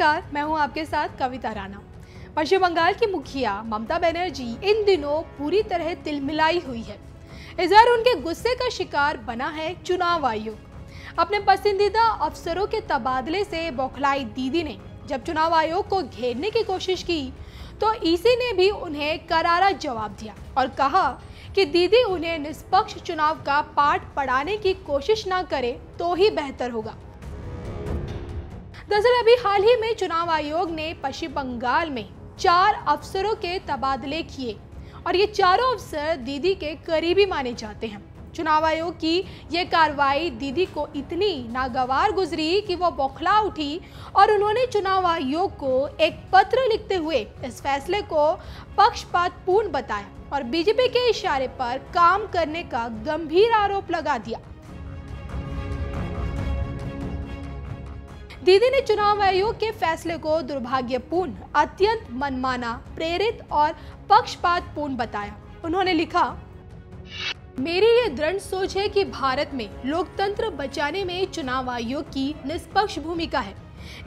नमस्कार, मैं हूं आपके साथ कविता राणा। पश्चिम बंगाल की मुखिया ममता बनर्जी इन दिनों पूरी तरह तिलमिलाई हुई है। इस बार उनके गुस्से का शिकार बना है चुनाव आयोग। अपने पसंदीदा अफसरों के तबादले से बौखलाई दीदी ने जब चुनाव आयोग को घेरने की कोशिश की तो ईसी ने भी उन्हें करारा जवाब दिया और कहा कि दीदी उन्हें निष्पक्ष चुनाव का पाठ पढ़ाने की कोशिश ना करे तो ही बेहतर होगा। दरअसल अभी हाल ही में चुनाव आयोग ने पश्चिम बंगाल में 4 अफसरों के तबादले किए और ये चारों अफसर दीदी के करीबी माने जाते हैं। चुनाव आयोग की ये कार्रवाई दीदी को इतनी नागवार गुजरी कि वो बौखला उठी और उन्होंने चुनाव आयोग को एक पत्र लिखते हुए इस फैसले को पक्षपातपूर्ण बताया और बीजेपी के इशारे पर काम करने का गंभीर आरोप लगा दिया। दीदी ने चुनाव आयोग के फैसले को दुर्भाग्यपूर्ण, अत्यंत मनमाना, प्रेरित और पक्षपातपूर्ण बताया। उन्होंने लिखा, मेरी ये दृढ़ सोच है कि भारत में लोकतंत्र बचाने में चुनाव आयोग की निष्पक्ष भूमिका है,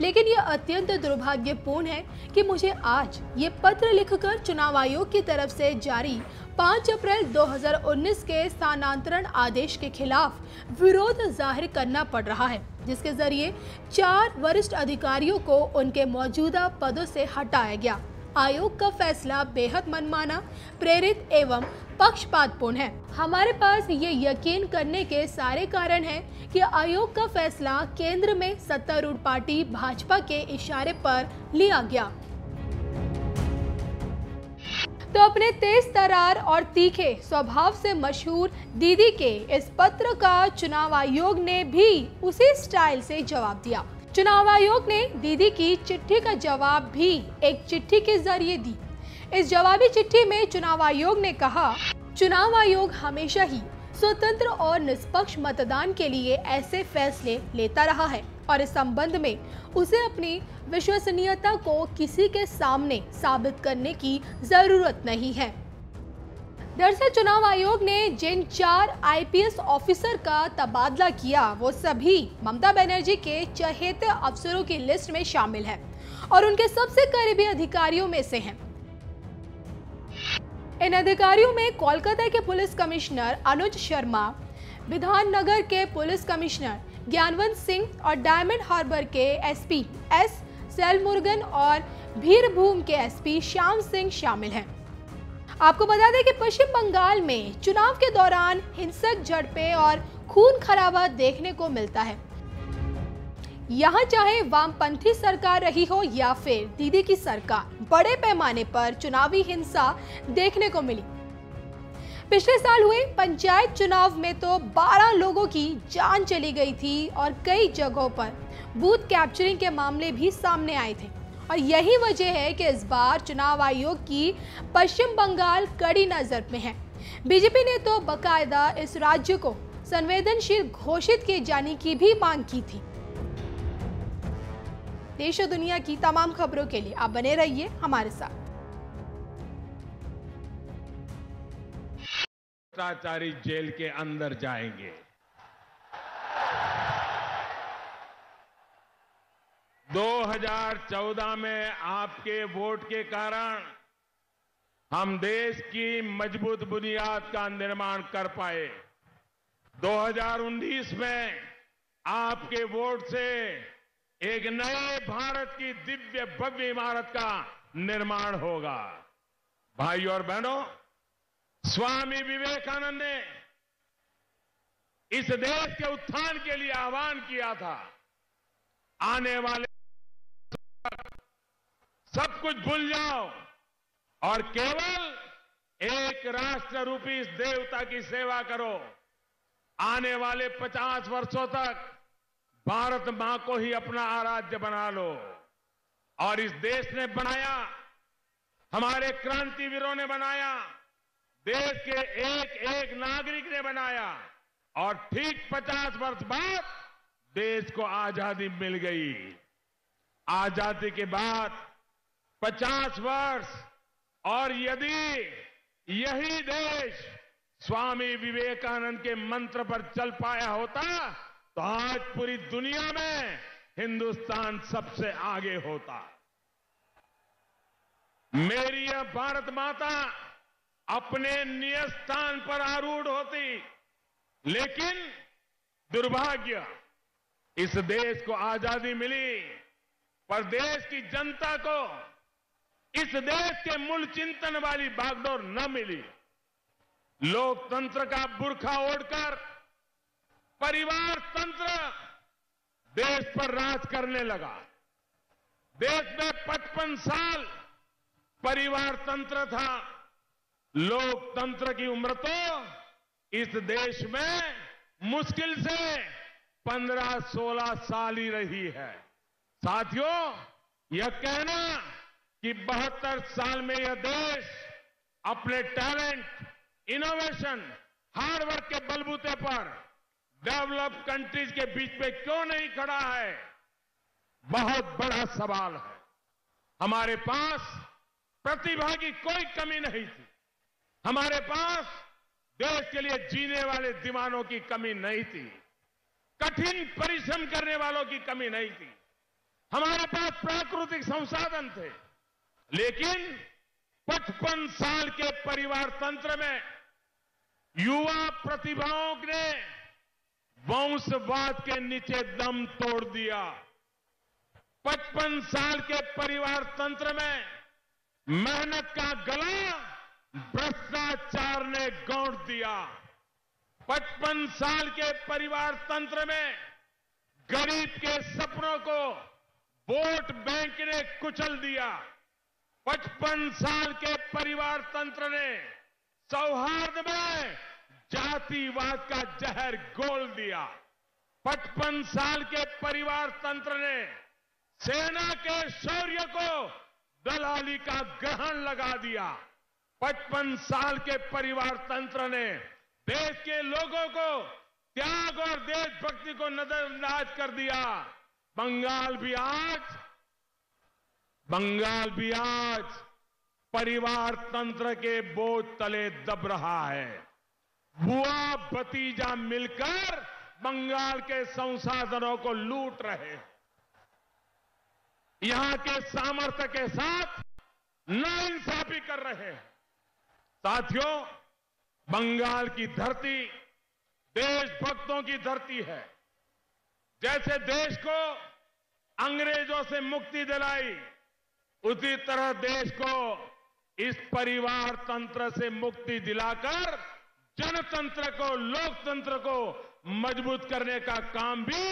लेकिन यह अत्यंत दुर्भाग्यपूर्ण है कि मुझे आज ये पत्र लिखकर चुनाव आयोग की तरफ से जारी 5 अप्रैल 2019 के स्थानांतरण आदेश के खिलाफ विरोध जाहिर करना पड़ रहा है, जिसके जरिए 4 वरिष्ठ अधिकारियों को उनके मौजूदा पदों से हटाया गया। आयोग का फैसला बेहद मनमाना, प्रेरित एवं पक्षपातपूर्ण है। हमारे पास ये यकीन करने के सारे कारण हैं कि आयोग का फैसला केंद्र में सत्तारूढ़ पार्टी भाजपा के इशारे पर लिया गया। तो अपने तेज तरार और तीखे स्वभाव से मशहूर दीदी के इस पत्र का चुनाव आयोग ने भी उसी स्टाइल से जवाब दिया। चुनाव आयोग ने दीदी की चिट्ठी का जवाब भी एक चिट्ठी के जरिए दी। इस जवाबी चिट्ठी में चुनाव आयोग ने कहा, चुनाव आयोग हमेशा ही स्वतंत्र और निष्पक्ष मतदान के लिए ऐसे फैसले लेता रहा है और इस संबंध में उसे अपनी विश्वसनीयता को किसी के सामने साबित करने की जरूरत नहीं है। दरअसल चुनाव आयोग ने जिन 4 आईपीएस ऑफिसर का तबादला किया वो सभी ममता बनर्जी के चहेते अफसरों की लिस्ट में शामिल है और उनके सबसे करीबी अधिकारियों में से हैं। इन अधिकारियों में कोलकाता के पुलिस कमिश्नर अनुज शर्मा, विधाननगर के पुलिस कमिश्नर ज्ञानवंत सिंह और डायमंड हार्बर के एसपी एस सेलमुरुगन और भीरभूम के एसपी श्याम सिंह शामिल हैं। आपको बता दें कि पश्चिम बंगाल में चुनाव के दौरान हिंसक झड़पें और खून खराबा देखने को मिलता है। यहाँ चाहे वामपंथी सरकार रही हो या फिर दीदी की सरकार, बड़े पैमाने पर चुनावी हिंसा देखने को मिली। पिछले साल हुए पंचायत चुनाव में तो 12 लोगों की जान चली गई थी और कई जगहों पर बूथ कैप्चरिंग के मामले भी सामने आए थे और यही वजह है कि इस बार चुनाव आयोग की पश्चिम बंगाल कड़ी नजर में है। बीजेपी ने तो बकायदा इस राज्य को संवेदनशील घोषित किए जाने की भी मांग की थी। देश और दुनिया की तमाम खबरों के लिए आप बने रहिए हमारे साथ। भ्रष्टाचारी जेल के अंदर जाएंगे। दो 2014 में आपके वोट के कारण हम देश की मजबूत बुनियाद का निर्माण कर पाए। 2019 में आपके वोट से एक नए भारत की दिव्य भव्य इमारत का निर्माण होगा। भाइयों और बहनों, स्वामी विवेकानंद ने इस देश के उत्थान के लिए आह्वान किया था, आने वाले सब कुछ भूल जाओ और केवल एक राष्ट्र रूपी इस देवता की सेवा करो। आने वाले 50 वर्षों तक भारत मां को ही अपना आराध्य बना लो। और इस देश ने बनाया, हमारे क्रांतिवीरों ने बनाया, देश के एक एक नागरिक ने बनाया और ठीक 50 वर्ष बाद देश को आजादी मिल गई। आजादी के बाद 50 वर्ष और यदि यही देश स्वामी विवेकानंद के मंत्र पर चल पाया होता तो आज पूरी दुनिया में हिंदुस्तान सबसे आगे होता। मेरी यह भारत माता अपने नियत स्थान पर आरूढ़ होती, लेकिन दुर्भाग्य, इस देश को आजादी मिली पर देश की जनता को इस देश के मूल चिंतन वाली बागडोर न मिली। लोकतंत्र का बुर्खा ओढ़कर परिवार तंत्र देश पर राज करने लगा। देश में 55 साल परिवार तंत्र था। लोकतंत्र की उम्र तो इस देश में मुश्किल से 15-16 साल ही रही है। साथियों, यह कहना कि 72 साल में यह देश अपने टैलेंट, इनोवेशन, हार्डवर्क के बलबूते पर डेवलप्ड कंट्रीज के बीच में क्यों नहीं खड़ा है, बहुत बड़ा सवाल है। हमारे पास प्रतिभा की कोई कमी नहीं थी। हमारे पास देश के लिए जीने वाले दीवानों की कमी नहीं थी। कठिन परिश्रम करने वालों की कमी नहीं थी। हमारे पास प्राकृतिक संसाधन थे, लेकिन 55 साल के परिवार तंत्र में युवा प्रतिभाओं ने वंशवाद के नीचे दम तोड़ दिया। 55 साल के परिवार तंत्र में मेहनत का गला भ्रष्टाचार ने गौंड दिया। 55 साल के परिवार तंत्र में गरीब के सपनों को वोट बैंक ने कुचल दिया। 55 साल के परिवार तंत्र ने सौहार्द में जातिवाद का जहर घोल दिया। 55 साल के परिवार तंत्र ने सेना के शौर्य को दलाली का ग्रहण लगा दिया। 55 साल के परिवार तंत्र ने देश के लोगों को त्याग और देशभक्ति को नजरअंदाज कर दिया। बंगाल भी आज परिवार तंत्र के बोझ तले दब रहा है। बुआ भतीजा मिलकर बंगाल के संसाधनों को लूट रहे हैं। यहां के सामर्थ्य के साथ नाइंसाफी कर रहे हैं। साथियों, बंगाल की धरती देशभक्तों की धरती है। जैसे देश को अंग्रेजों से मुक्ति दिलाई, उसी तरह देश को इस परिवार तंत्र से मुक्ति दिलाकर जनतंत्र को, लोकतंत्र को मजबूत करने का काम भी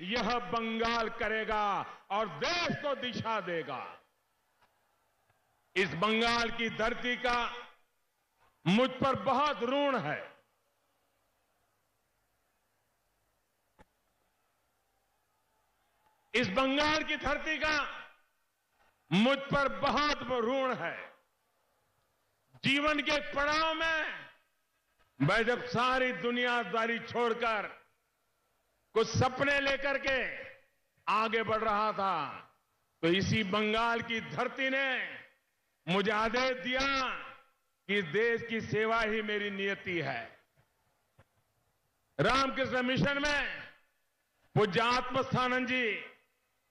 यह बंगाल करेगा और देश को दिशा देगा। इस बंगाल की धरती का मुझ पर बहुत ऋण है। इस बंगाल की धरती का मुझ पर बहुत ऋण है। जीवन के पड़ाव में मैं जब सारी दुनियादारी छोड़कर कुछ सपने लेकर के आगे बढ़ रहा था, तो इसी बंगाल की धरती ने मुझे आदेश दिया कि देश की सेवा ही मेरी नियति है। रामकृष्ण मिशन में पूज्य आत्मस्थानंद जी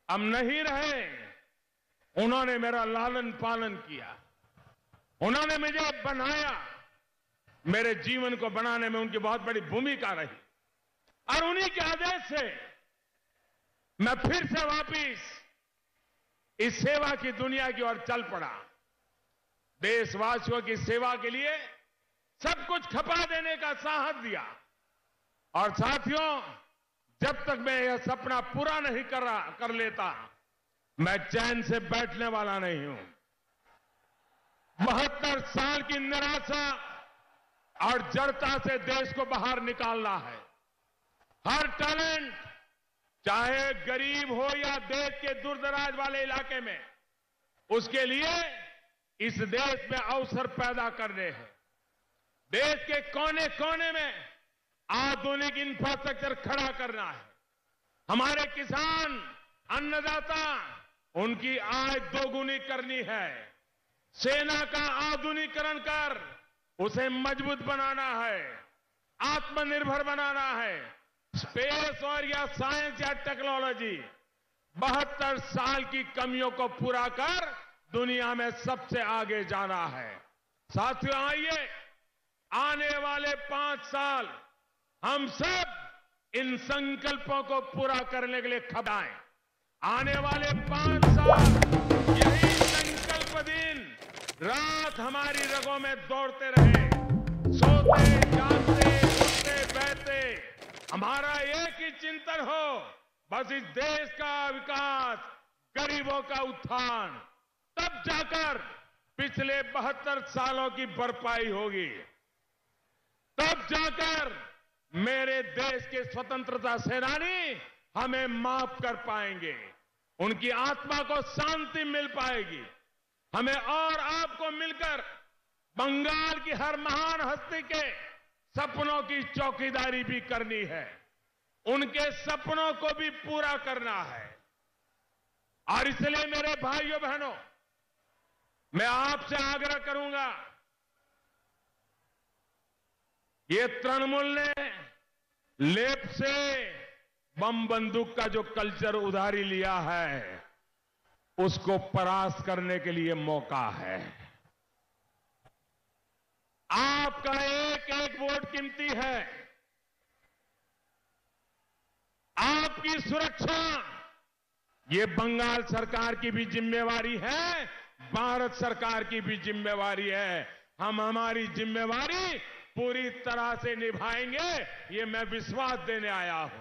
अब नहीं रहे। उन्होंने मेरा लालन पालन किया, उन्होंने मुझे बनाया। मेरे जीवन को बनाने में उनकी बहुत बड़ी भूमिका रही और उन्हीं के आदेश से मैं फिर से वापिस इस सेवा की दुनिया की ओर चल पड़ा। देशवासियों की सेवा के लिए सब कुछ खपा देने का साहस दिया। और साथियों, जब तक मैं यह सपना पूरा नहीं कर लेता, मैं चैन से बैठने वाला नहीं हूं। 72 साल की निराशा और जड़ता से देश को बाहर निकालना है। हर टैलेंट, चाहे गरीब हो या देश के दूरदराज वाले इलाके में, उसके लिए इस देश में अवसर पैदा करने हैं। देश के कोने कोने में आधुनिक इंफ्रास्ट्रक्चर खड़ा करना है। हमारे किसान, अन्नदाता, उनकी आय दोगुनी करनी है। सेना का आधुनिकीकरण कर उसे मजबूत बनाना है, आत्मनिर्भर बनाना है। स्पेस और या साइंस या टेक्नोलॉजी, 72 साल की कमियों को पूरा कर दुनिया में सबसे आगे जाना है। साथियों, आइए आने वाले 5 साल हम सब इन संकल्पों को पूरा करने के लिए खपाएं। आने वाले 5 साल यही संकल्प दिन रात हमारी रगों में दौड़ते रहे। सोते जागते उठते बैठते हमारा एक ही चिंतन हो, बस इस देश का विकास, गरीबों का उत्थान। तब जाकर पिछले 72 सालों की भरपाई होगी। तब जाकर मेरे देश के स्वतंत्रता सेनानी हमें माफ कर पाएंगे, उनकी आत्मा को शांति मिल पाएगी। हमें और आपको मिलकर बंगाल की हर महान हस्ती के सपनों की चौकीदारी भी करनी है, उनके सपनों को भी पूरा करना है। और इसलिए मेरे भाइयों बहनों, मैं आपसे आग्रह करूंगा, ये तृणमूल ने लेप से बम बंदूक का जो कल्चर उधारी लिया है, उसको परास्त करने के लिए मौका है। आपका एक एक वोट कीमती है। आपकी सुरक्षा ये बंगाल सरकार की भी जिम्मेवारी है, भारत सरकार की भी जिम्मेवारी है। हम हमारी जिम्मेवारी पूरी तरह से निभाएंगे, ये मैं विश्वास देने आया हूं।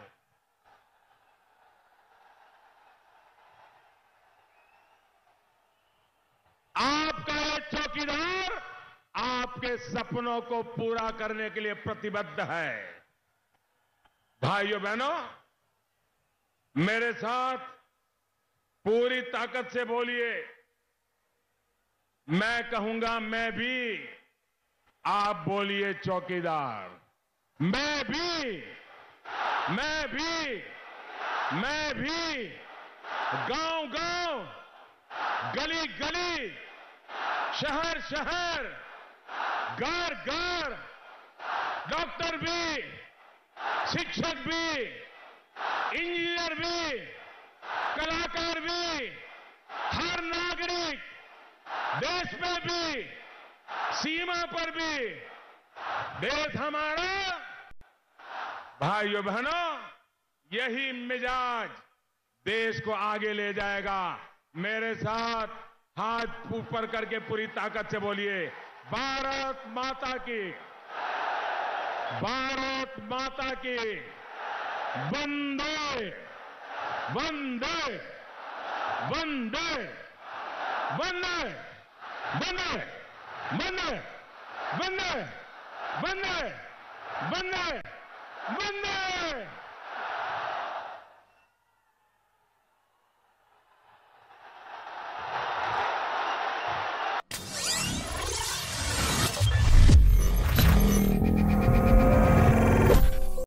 आपका ये चौकीदार आपके सपनों को पूरा करने के लिए प्रतिबद्ध है। भाइयों बहनों, मेरे साथ पूरी ताकत से बोलिए। मैं कहूंगा मैं भी, आप बोलिए चौकीदार। मैं भी, मैं भी, मैं भी। गांव गांव, गली गली, शहर शहर, घर घर, डॉक्टर भी, शिक्षक भी, इंजीनियर भी, कलाकार भी, हर नागरिक, देश में भी, सीमा पर भी। देश हमारा, भाइयों बहनों, यही मिजाज देश को आगे ले जाएगा। मेरे साथ हाथ ऊपर करके पूरी ताकत से बोलिए, भारत माता की, भारत माता की, वंदे वंदे वंदे वंदे वंदे वंदे वंदे वंदे वंदे वंदे।